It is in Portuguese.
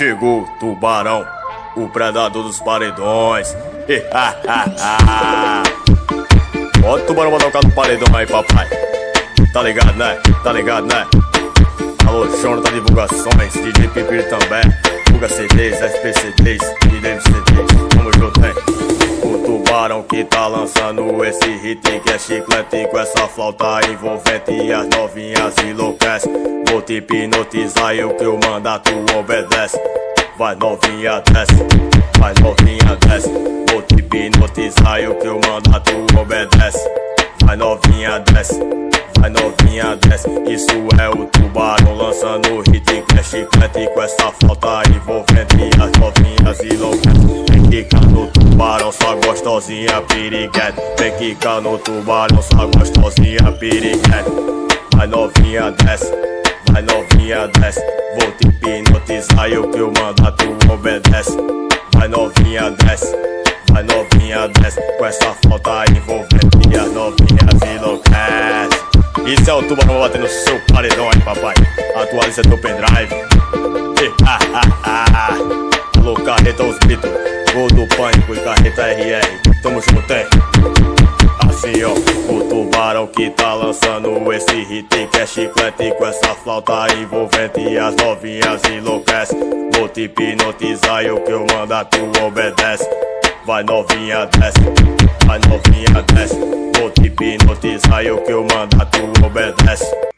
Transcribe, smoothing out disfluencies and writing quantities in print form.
Chegou o tubarão, o predador dos paredões. Bota o tubarão pra tocar no paredão aí, papai. Tá ligado, né? Tá ligado, né? Alô, Jonathan Divulgações, DJ Pipir também. Divulga CDs, SPCDs e DMCDs. Tamo junto, hein? O tubarão que tá lançando esse hit que é chiclete com essa flauta envolvente e as novinhas enlouquece. Vou te hipnotizar e o que eu mandar tu obedece. Vai novinha desce, vai novinha desce. Vou te hipnotizar e o que eu mandar tu obedece. Vai novinha desce, vai novinha desce. Isso é o tubarão lançando o hit que é chiclete com essa flauta envolvente e as novinhas enlouquece. Vem quicar no tubarão, só gostosinha piriguete. Vem quicar no tubarão, só gostosinha piriguete. Vai novinha desce, vai novinha desce. Vou te hipnotizar e o que eu mandar tu obedece. Vai novinha desce, vai novinha desce. Com essa flauta envolvente e as novinhas enlouquece. Isso é o tubarão batendo no seu paredão aí, papai. Atualiza teu pendrive. Alô, carreta os Beatles, gol do pânico e carreta RR. Tamo junto, hein? Assim, ó, o tubarão que tá lançando esse hit que é chiclete com essa flauta envolvente e as novinhas enlouquece. Vou te hipnotizar e o que eu mandar tu obedece. Vai novinha desce, vai novinha desce. Vou te hipnotizar e o que eu mandar tu obedece.